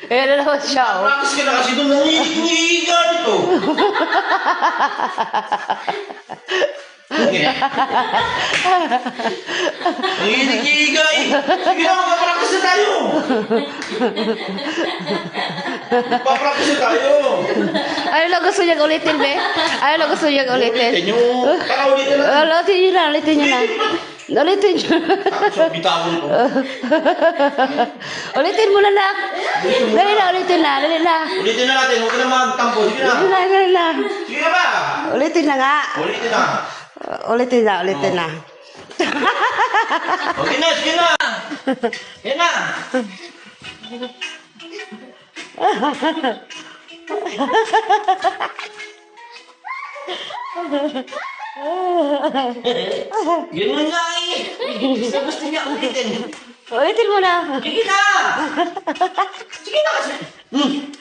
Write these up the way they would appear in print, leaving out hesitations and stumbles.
Ayan na naman siya, oh. Practice ka na kasi doon. Nangihiga nito. Nangihiga eh. Sige na, magpapractice na tayo. Magpapractice na tayo. Ano lang gusto niyang ulitin, be? Ano lang gusto niyang ulitin? Ulitin yung... Para ulitin na. Ulitin niyo na, ulitin niyo na. Ulitin niyo. So, bitawan ko. Ulitin mo na, nak. Dali na, ulitin na, dali na. Ulitin na natin. Huwag ka na magtampo. Sige na. Dali na, dali na. Sige na ba? Ulitin na nga. Ulitin na. Ulitin na, ulitin na. Okay na, sige na. Sige na. Ganun nga eh. Gusto niya ulitin. Ulitin mo na. Sige na. Sige na kasi.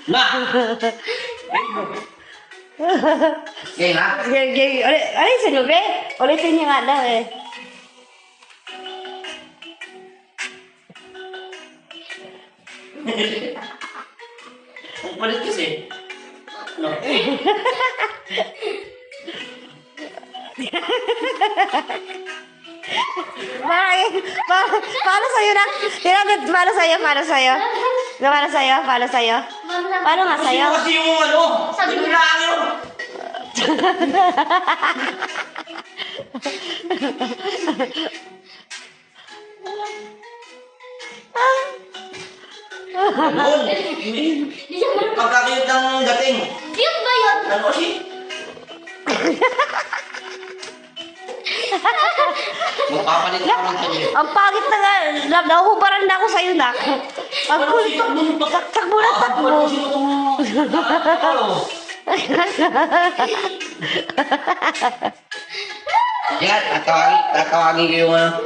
Na. Okay na. Ulitin mo, be. Ulitin niyo nga daw, eh. Palit kasi. No. Paano sa'yo na? Paano sa'yo? Paano sa'yo? Paano sa'yo? Paano sa'yo? Paano nga sa'yo? Kasi yung ano, sabi ko lang yun. Pagkakiyot ng dating. Cute ba yun? Ano kasi? Magpapalit ako ng kanya. Ang pangit na nga. Nahuhubaran na ako sa'yo, nak. Ang cool. Takbo na, takbo. Yan, tatawagin ko yung ano.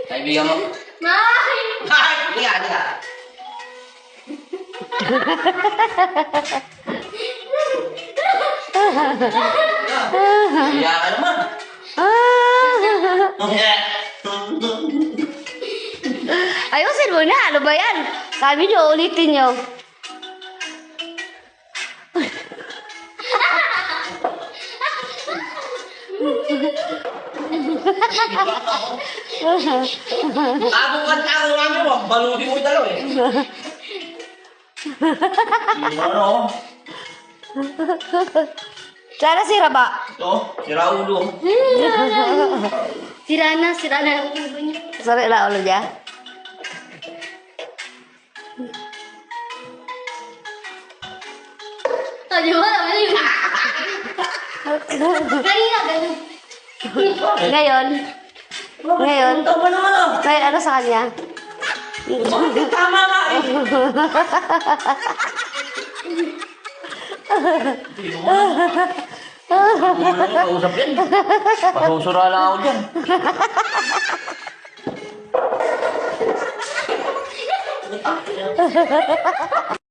Kaibigan mo. Nay! Ay! Yan, yan. Kaya ka naman. Ayusin mo na. Ano ba yan? Sabi niyo, ulitin niyo. Abong kanta ko namin mo. Baluti mo yung dalaw eh. Ano? Sana sira ba? Ito, si Raulo. Sira na ang ulo niya. Sorry na ulo niya. Oh, di ba? Ano yun? Kanina, ganun. Ngayon, ngayon, Tama naman ah. ngayon ano sa kanya? Tama nga eh. Kausap yan. Pasusura lang ako dyan.